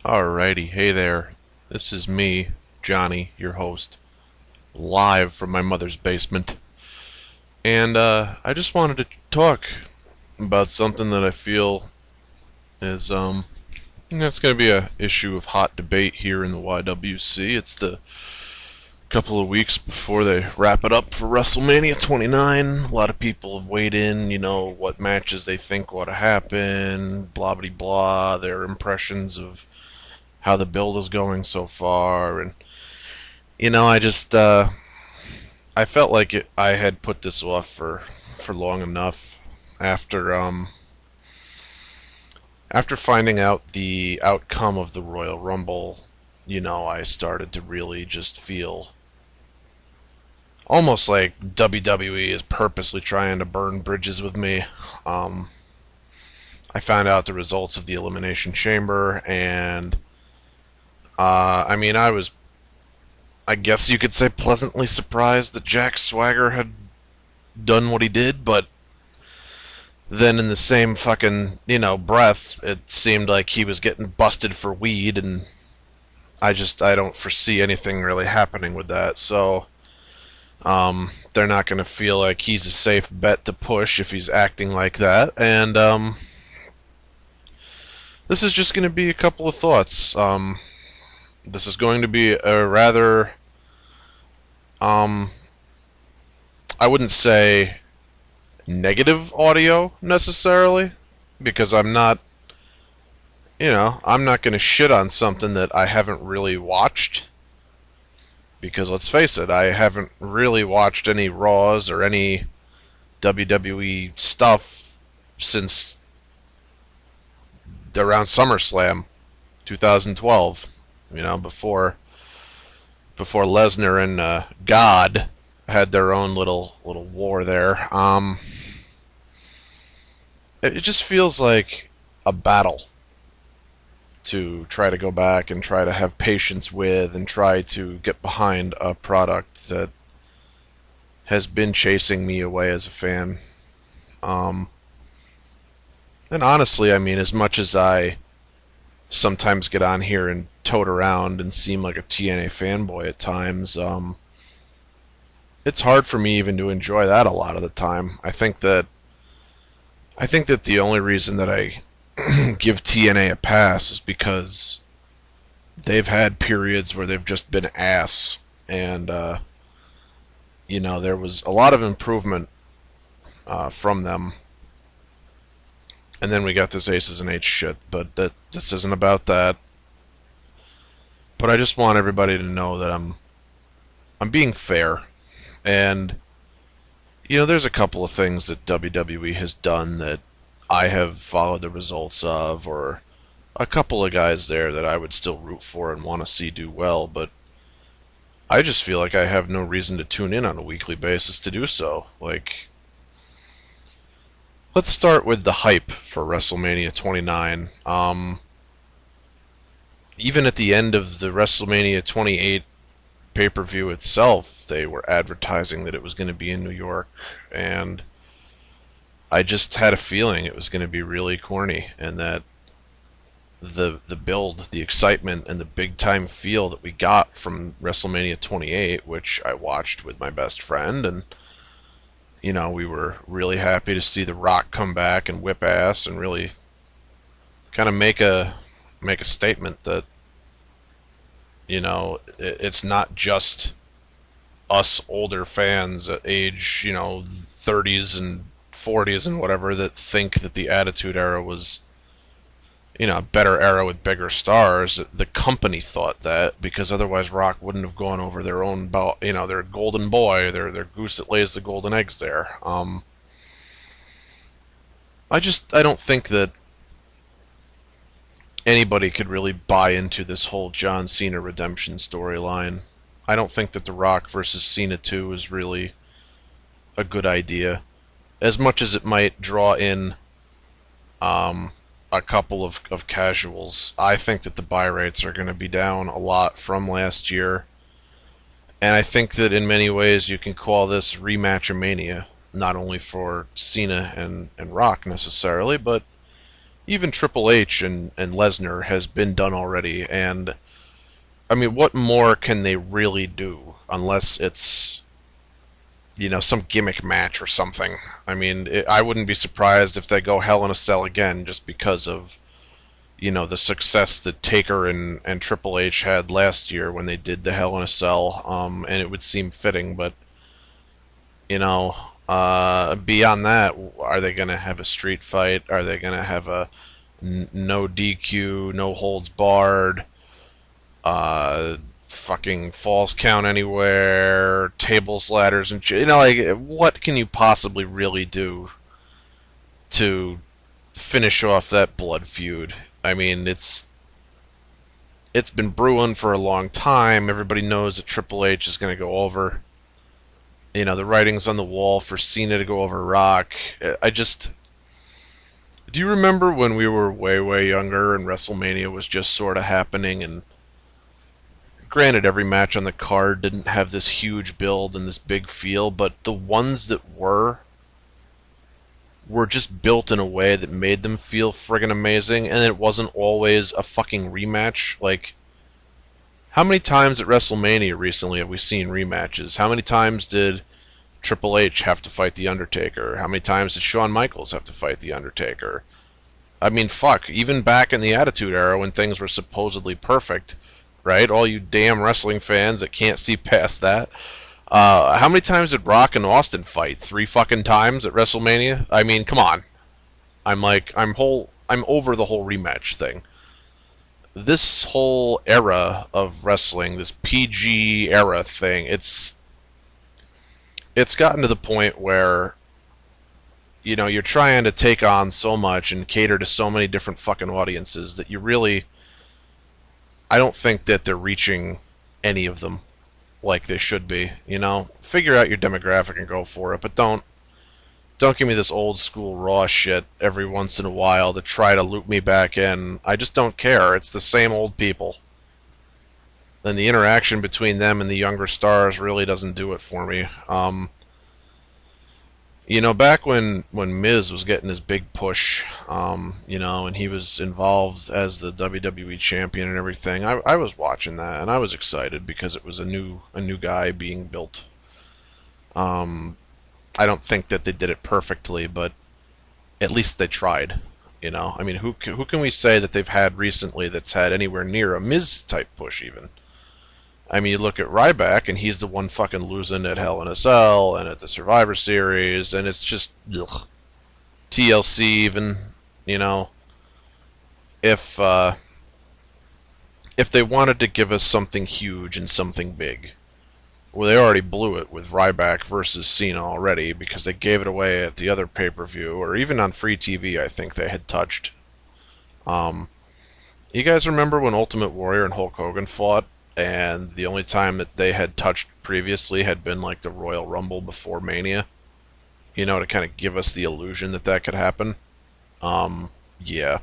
Alrighty, hey there. This is me, Johnny, your host, live from my mother's basement. And I just wanted to talk about something that I feel is it's going to be a issue of hot debate here in the YWC. It's the couple of weeks before they wrap it up for WrestleMania 29. A lot of people have weighed in, what matches they think ought to happen, blah blah blah, their impressions of how the build is going so far, and I just I felt like I had put this off for long enough after finding out the outcome of the Royal Rumble. I started to really just feel almost like WWE is purposely trying to burn bridges with me. I found out the results of the Elimination Chamber, and I guess you could say, pleasantly surprised that Jack Swagger had done what he did, but then in the same fucking, breath, it seemed like he was getting busted for weed, and I don't foresee anything really happening with that, so, they're not going to feel like he's a safe bet to push if he's acting like that, and, this is just going to be a couple of thoughts. This is going to be a rather, um, I wouldn't say negative audio necessarily, because I'm not going to shit on something that I haven't really watched. Because let's face it, I haven't really watched any Raws or any WWE stuff since around SummerSlam 2012. Before Lesnar and God had their own little war there. It just feels like a battle to try to go back and try to have patience with and try to get behind a product that has been chasing me away as a fan. Um, and honestly, as much as I sometimes get on here and tote around and seem like a TNA fanboy at times, it's hard for me even to enjoy that a lot of the time. I think that the only reason that I give TNA a pass is because they've had periods where they've just been ass, and there was a lot of improvement from them, and then we got this Aces and Eights shit. But this isn't about that. But I just want everybody to know that I'm being fair, and there's a couple of things that WWE has done that I have followed the results of, or a couple of guys there that I would still root for and want to see do well, but I just feel like I have no reason to tune in on a weekly basis to do so. Like, let's start with the hype for WrestleMania 29. Even at the end of the WrestleMania 28 pay-per-view itself, they were advertising that it was going to be in New York, and I just had a feeling it was going to be really corny, and that the build, the excitement, and the big time feel that we got from WrestleMania 28, which I watched with my best friend, and we were really happy to see The Rock come back and whip ass and really kind of make a statement that it's not just us older fans at age 30s and 40s and whatever that think that the Attitude Era was a better era with bigger stars. The company thought that, because otherwise Rock wouldn't have gone over their own, their golden boy, their goose that lays the golden eggs there. I don't think that anybody could really buy into this whole John Cena redemption storyline. I don't think that The Rock versus Cena 2 is really a good idea. As much as it might draw in a couple of casuals, I think that the buy rates are going to be down a lot from last year. And I think that in many ways you can call this rematchamania, not only for Cena and Rock necessarily, but even Triple H and Lesnar has been done already. And I mean, what more can they really do unless it's, some gimmick match or something? I mean, I wouldn't be surprised if they go Hell in a Cell again just because of, the success that Taker and Triple H had last year when they did the Hell in a Cell. And it would seem fitting, but, beyond that, are they going to have a street fight? Are they going to have a no DQ, no holds barred, fucking falls count anywhere, tables, ladders, and what can you possibly really do to finish off that blood feud? I mean, it's been brewing for a long time. Everybody knows that Triple H is going to go over. The writing's on the wall for Cena to go over Rock. Do you remember when we were way, way younger and WrestleMania was just sort of happening? And granted, every match on the card didn't have this huge build and this big feel, but the ones that were just built in a way that made them feel friggin' amazing, and it wasn't always a fucking rematch. Like, how many times at WrestleMania recently have we seen rematches? How many times did Triple H have to fight The Undertaker? How many times did Shawn Michaels have to fight The Undertaker? I mean, fuck, even back in the Attitude Era when things were supposedly perfect, right? All you damn wrestling fans that can't see past that. How many times did Rock and Austin fight? 3 fucking times at WrestleMania? I mean, come on. I'm over the whole rematch thing. This whole era of wrestling, this PG era thing, it's gotten to the point where you're trying to take on so much and cater to so many different fucking audiences that I don't think that they're reaching any of them like they should be. Figure out your demographic and go for it, but don't give me this old school Raw shit every once in a while to try to loop me back in. I just don't care. It's the same old people. And the interaction between them and the younger stars really doesn't do it for me. Back when Miz was getting his big push, and he was involved as the WWE champion and everything, I was watching that and I was excited because it was a new guy being built. I don't think that they did it perfectly, but at least they tried. I mean, who can we say that they've had recently that's had anywhere near a Miz type push even? I mean, you look at Ryback, and he's the one fucking losing at Hell in a Cell and at the Survivor Series, and it's just ugh. TLC even, if they wanted to give us something huge and something big, well, they already blew it with Ryback versus Cena already because they gave it away at the other pay-per-view, or even on free TV. I think they had touched. You guys remember when Ultimate Warrior and Hulk Hogan fought? And the only time that they had touched previously had been like the Royal Rumble before Mania, to kind of give us the illusion that could happen. Yeah.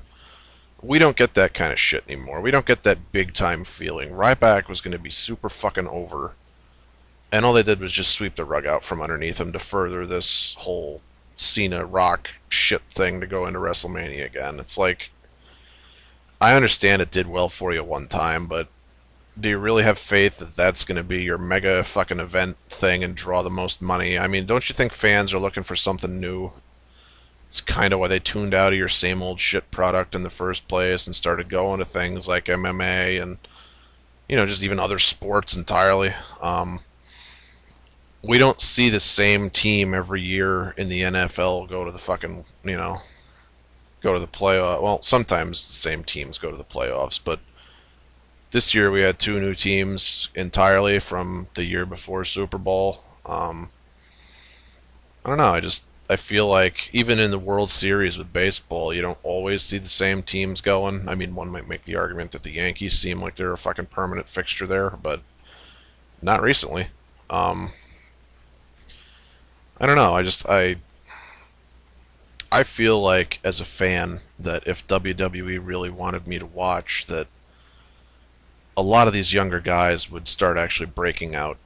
We don't get that kind of shit anymore. We don't get that big time feeling. Ryback was going to be super fucking over, and all they did was just sweep the rug out from underneath him to further this whole Cena Rock shit thing to go into WrestleMania again. It's like, I understand it did well for you one time, but do you really have faith that that's going to be your mega fucking event thing and draw the most money? I mean, don't you think fans are looking for something new? It's kind of why they tuned out of your same old shit product in the first place and started going to things like MMA and, just even other sports entirely. We don't see the same team every year in the NFL go to the fucking, go to the playoff. Well, sometimes the same teams go to the playoffs, but this year we had 2 new teams entirely from the year before Super Bowl. I don't know. I feel like even in the World Series with baseball, you don't always see the same teams going. I mean, one might make the argument that the Yankees seem like they're a fucking permanent fixture there, but not recently. I don't know. I feel like as a fan that if WWE really wanted me to watch, that a lot of these younger guys would start actually breaking out,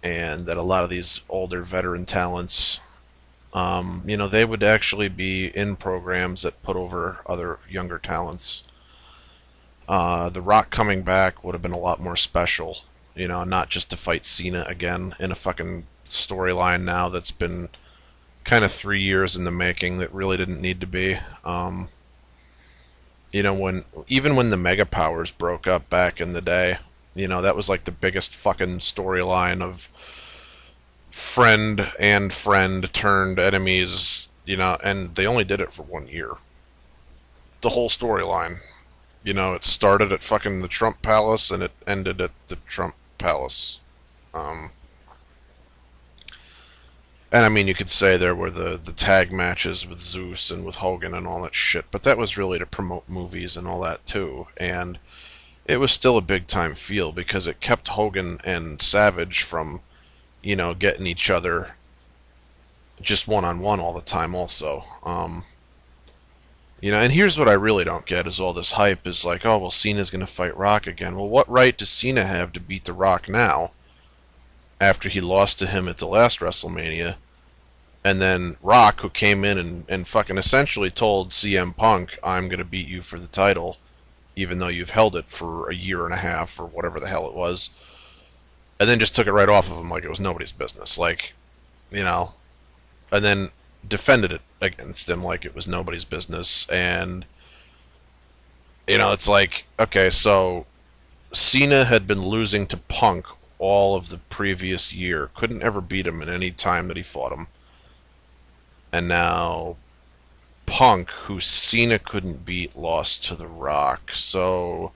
and that a lot of these older veteran talents They would actually be in programs that put over other younger talents. The Rock coming back would have been a lot more special, not just to fight Cena again in a fucking storyline now that's been kind of 3 years in the making that really didn't need to be. When the Mega Powers broke up back in the day, that was like the biggest fucking storyline of friend and friend turned enemies, and they only did it for 1 year. The whole storyline. It started at fucking the Trump Palace and it ended at the Trump Palace. Um, and I mean, you could say there were the tag matches with Zeus and with Hogan and all that shit, but that was really to promote movies and all that too. And it was still a big time feel because it kept Hogan and Savage from, getting each other just one on one all the time, also. And here's what I really don't get is all this hype is like, oh, well, Cena's going to fight Rock again. Well, what right does Cena have to beat The Rock now after he lost to him at the last WrestleMania? And then Rock, who came in and fucking essentially told CM Punk, I'm going to beat you for the title, even though you've held it for a year and a half or whatever the hell it was, and then just took it right off of him like it was nobody's business. Like, and then defended it against him like it was nobody's business. And it's like, okay, so Cena had been losing to Punk all of the previous year, couldn't ever beat him in any time that he fought him, and now Punk, who Cena couldn't beat, lost to The Rock. So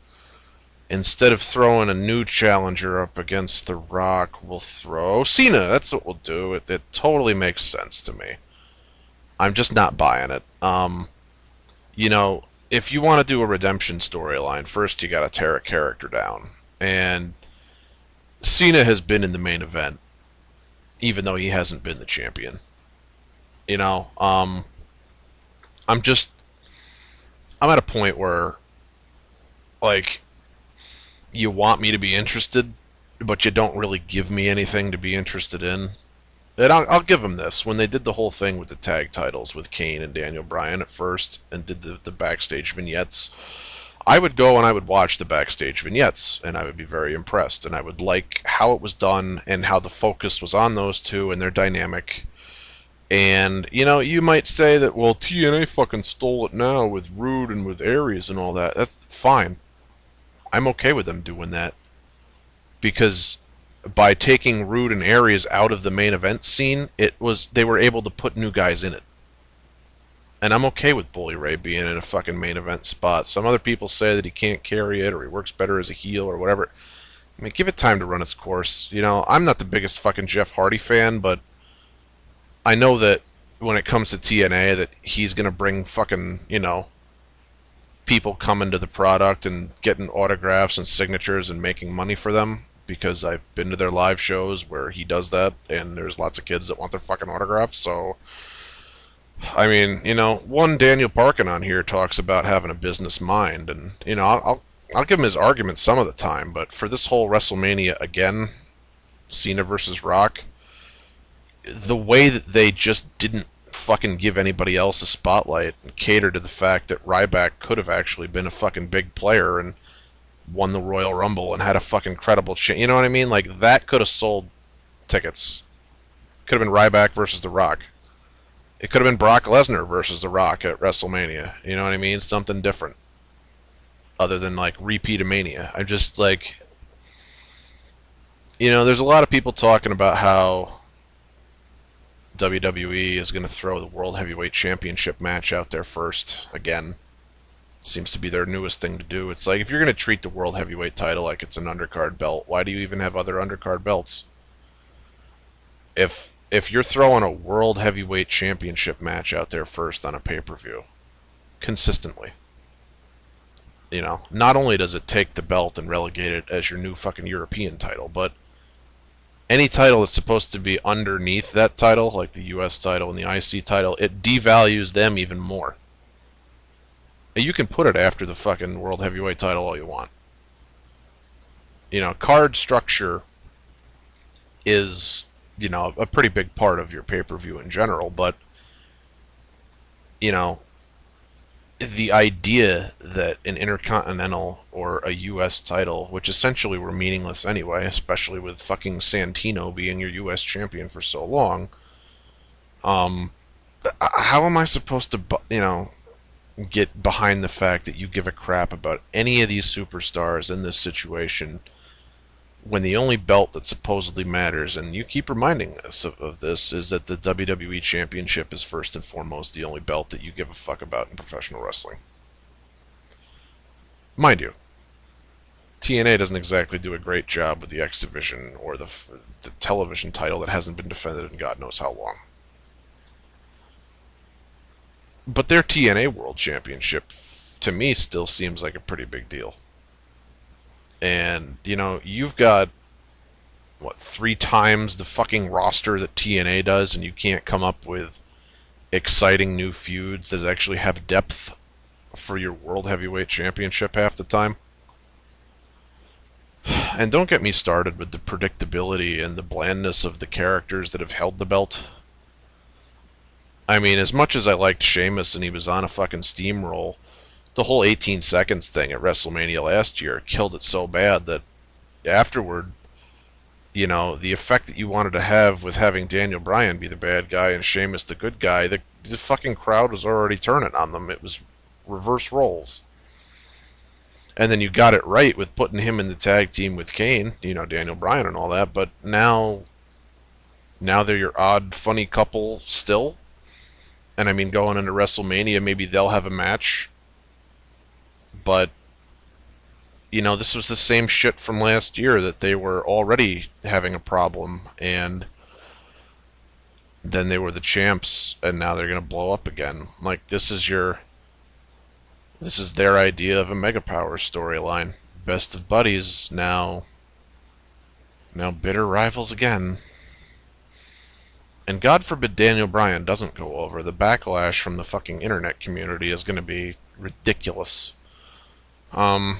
instead of throwing a new challenger up against The Rock, we'll throw Cena. That's what we'll do. It totally makes sense to me. I'm just not buying it. If you want to do a redemption storyline, first you got to tear a character down. And Cena has been in the main event, even though he hasn't been the champion. I'm at a point where, like, you want me to be interested, but you don't really give me anything to be interested in. And I'll give them this. When they did the whole thing with the tag titles with Kane and Daniel Bryan at first and did the backstage vignettes, I would go and I would watch the backstage vignettes and I would be very impressed. And I would like how it was done and how the focus was on those two and their dynamic. And, you might say that, well, TNA fucking stole it now with Rude and with Aries and all that. That's fine. I'm okay with them doing that. Because by taking Rude and Aries out of the main event scene, they were able to put new guys in it. And I'm okay with Bully Ray being in a fucking main event spot. Some other people say that he can't carry it or he works better as a heel or whatever. I mean, give it time to run its course. I'm not the biggest fucking Jeff Hardy fan, but I know that when it comes to TNA that he's going to bring fucking, people coming to the product and getting autographs and signatures and making money for them. Because I've been to their live shows where he does that, and there's lots of kids that want their fucking autographs. So, I mean, one Daniel Parkin on here talks about having a business mind, and I'll give him his argument some of the time, but for this whole WrestleMania again, Cena versus Rock, the way that they just didn't fucking give anybody else a spotlight and cater to the fact that Ryback could have actually been a fucking big player and won the Royal Rumble and had a fucking credible chance. You know what I mean? Like, that could have sold tickets. Could have been Ryback versus The Rock. It could have been Brock Lesnar versus The Rock at WrestleMania. You know what I mean? Something different. Other than, like, Repeatomania. I'm just, like... there's a lot of people talking about how WWE is going to throw the World Heavyweight Championship match out there first, again. Seems to be their newest thing to do. It's like, if you're going to treat the World Heavyweight title like it's an undercard belt, why do you even have other undercard belts? If you're throwing a World Heavyweight Championship match out there first on a pay-per-view, consistently, not only does it take the belt and relegate it as your new fucking European title, but any title that's supposed to be underneath that title, like the US title and the IC title, it devalues them even more. You can put it after the fucking World Heavyweight title all you want. Card structure is, a pretty big part of your pay-per-view in general, but you know, the idea that an Intercontinental or a U.S. title, which essentially were meaningless anyway, especially with fucking Santino being your U.S. champion for so long, how am I supposed to, get behind the fact that you give a crap about any of these superstars in this situation when the only belt that supposedly matters, and you keep reminding us of this, is that the WWE Championship is first and foremost the only belt that you give a fuck about in professional wrestling. Mind you, TNA doesn't exactly do a great job with the X Division or the television title that hasn't been defended in God knows how long. But their TNA World Championship, to me, still seems like a pretty big deal. And, you've got, what, 3 times the fucking roster that TNA does, and you can't come up with exciting new feuds that actually have depth for your World Heavyweight Championship half the time. And don't get me started with the predictability and the blandness of the characters that have held the belt. I mean, as much as I liked Sheamus and he was on a fucking steamroll, the whole 18 seconds thing at WrestleMania last year killed it so bad that afterward, the effect that you wanted to have with having Daniel Bryan be the bad guy and Sheamus the good guy, the fucking crowd was already turning on them. It was reverse roles. And then you got it right with putting him in the tag team with Kane, Daniel Bryan and all that, but now they're your odd, funny couple still. And I mean, going into WrestleMania, maybe they'll have a match. But, this was the same shit from last year, that they were already having a problem, and then they were the champs, and now they're going to blow up again. Like, this is their idea of a Mega Power storyline. Best of buddies, now bitter rivals again. And God forbid Daniel Bryan doesn't go over. The backlash from the fucking internet community is going to be ridiculous. I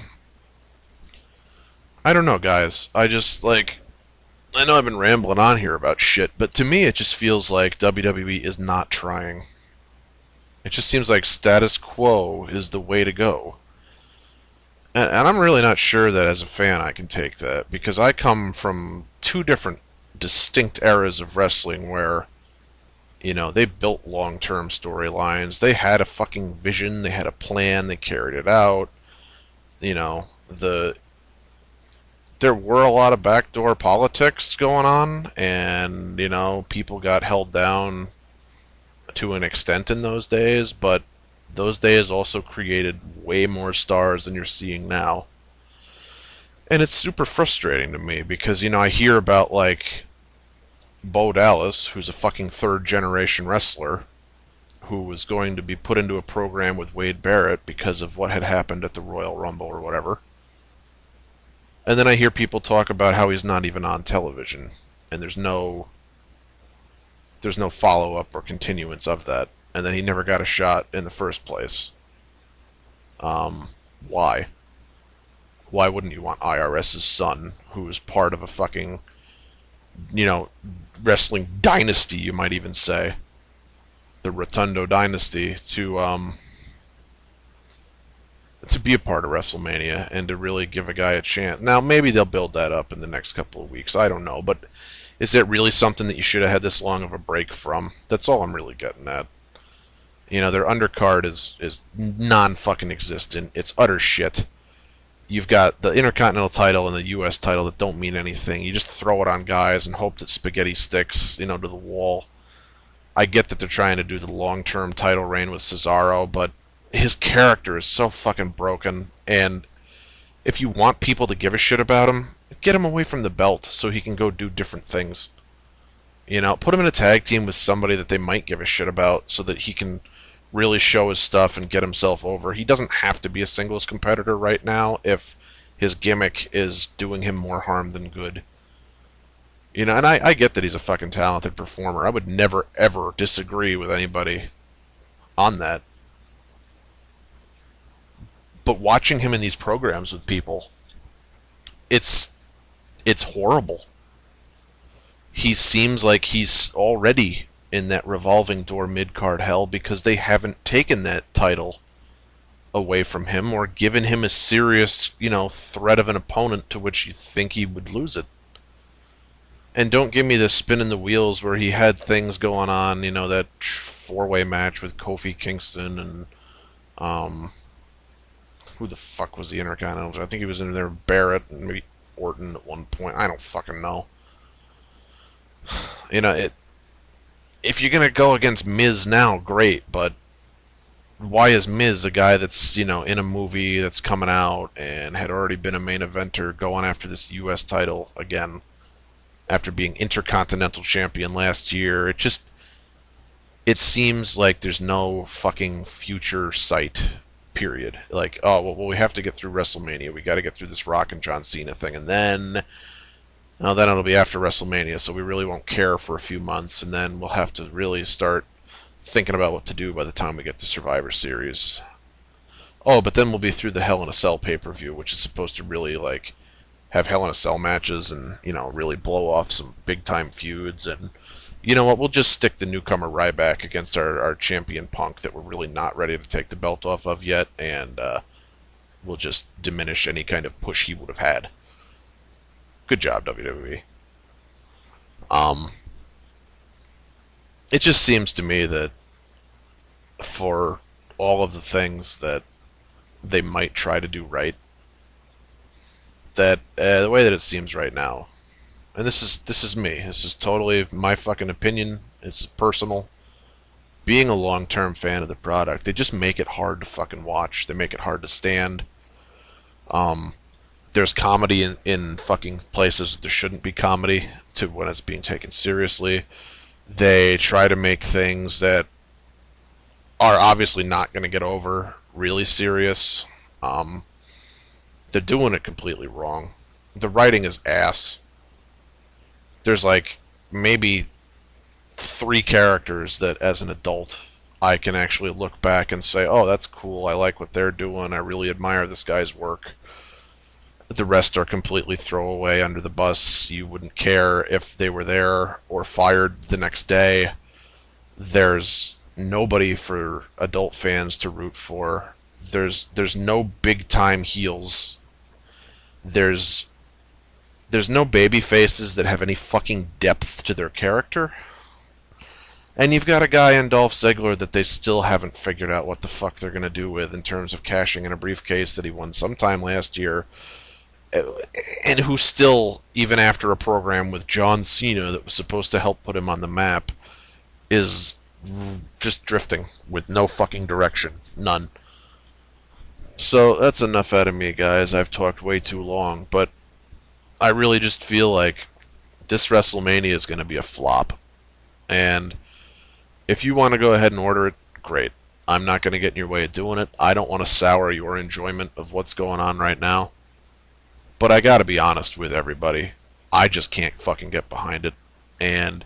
don't know, guys. I know I've been rambling on here about shit, but to me it just feels like WWE is not trying. It just seems like status quo is the way to go. And I'm really not sure that as a fan I can take that, because I come from 2 different distinct eras of wrestling where, they built long-term storylines. They had a fucking vision. They had a plan. They carried it out. There were a lot of backdoor politics going on, and, people got held down to an extent in those days, but those days also created way more stars than you're seeing now. And it's super frustrating to me because, I hear about, Bo Dallas, who's a fucking 3rd-generation wrestler, who was going to be put into a program with Wade Barrett because of what had happened at the Royal Rumble or whatever. And then I hear people talk about how he's not even on television, and there's no follow-up or continuance of that, and then he never got a shot in the first place. Why? Why wouldn't you want IRS's son, who is part of a fucking, wrestling dynasty, you might even say, the Rotundo dynasty, to be a part of WrestleMania and to really give a guy a chance. Now, maybe they'll build that up in the next couple of weeks. I don't know, but is it really something that you should have had this long of a break from? That's all I'm really getting at. Their undercard is non-fucking existent. It's utter shit. You've got the Intercontinental title and the U.S. title that don't mean anything. You just throw it on guys and hope that spaghetti sticks, to the wall. I get that they're trying to do the long-term title reign with Cesaro, but his character is so fucking broken, and if you want people to give a shit about him, get him away from the belt so he can go do different things. Put him in a tag team with somebody that they might give a shit about so that he can really show his stuff and get himself over. He doesn't have to be a singles competitor right now if his gimmick is doing him more harm than good. And I get that he's a fucking talented performer. I would never, ever disagree with anybody on that. But watching him in these programs with people, it's horrible. He seems like he's already in that revolving door mid-card hell because they haven't taken that title away from him or given him a serious, threat of an opponent to which you think he would lose it. And don't give me the spin in the wheels where he had things going on, that four-way match with Kofi Kingston and who the fuck was the Intercontinental? I think he was in there with Barrett and maybe Orton at one point. I don't fucking know. If you're gonna go against Miz now, great, but why is Miz, a guy that's, in a movie that's coming out and had already been a main eventer, going after this U.S. title again after being Intercontinental Champion last year? It seems like there's no fucking future sight, period. Like, oh, well, we have to get through WrestleMania. We got to get through this Rock and John Cena thing, and then it'll be after WrestleMania, so we really won't care for a few months, and then we'll have to really start thinking about what to do by the time we get to Survivor Series. Oh, but then we'll be through the Hell in a Cell pay-per-view, which is supposed to really, have Hell in a Cell matches and, really blow off some big-time feuds. And, you know what, we'll just stick the newcomer Ryback against our champion Punk that we're really not ready to take the belt off of yet, and we'll just diminish any kind of push he would have had. Good job, WWE. It just seems to me that for all of the things that they might try to do right, that the way that it seems right now, and this is me, this is totally my fucking opinion, it's personal, being a long-term fan of the product, they just make it hard to fucking watch, they make it hard to stand. There's comedy in fucking places that there shouldn't be comedy to when it's being taken seriously. They try to make things that are obviously not going to get over really serious. They're doing it completely wrong. The writing is ass. There's maybe 3 characters that as an adult I can actually look back and say, oh, that's cool, I like what they're doing, I really admire this guy's work. The rest are completely throwaway, under the bus. You wouldn't care if they were there or fired the next day. There's nobody for adult fans to root for. There's no big time heels. There's no baby faces that have any fucking depth to their character. And you've got a guy in Dolph Ziggler that they still haven't figured out what the fuck they're going to do with in terms of cashing in a briefcase that he won sometime last year. And who still, even after a program with John Cena that was supposed to help put him on the map, is just drifting with no fucking direction. None. So that's enough out of me, guys. I've talked way too long, but I really just feel like this WrestleMania is going to be a flop. And if you want to go ahead and order it, great. I'm not going to get in your way of doing it. I don't want to sour your enjoyment of what's going on right now. But I gotta be honest with everybody. I just can't fucking get behind it. And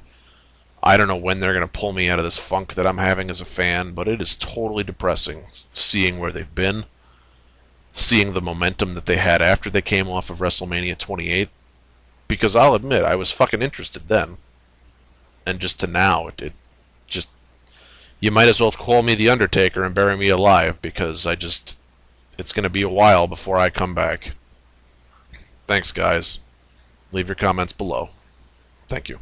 I don't know when they're gonna pull me out of this funk that I'm having as a fan, but it is totally depressing seeing where they've been, seeing the momentum that they had after they came off of WrestleMania 28. Because I'll admit, I was fucking interested then. And just to now, it just... You might as well call me The Undertaker and bury me alive, because it's gonna be a while before I come back. Thanks, guys. Leave your comments below. Thank you.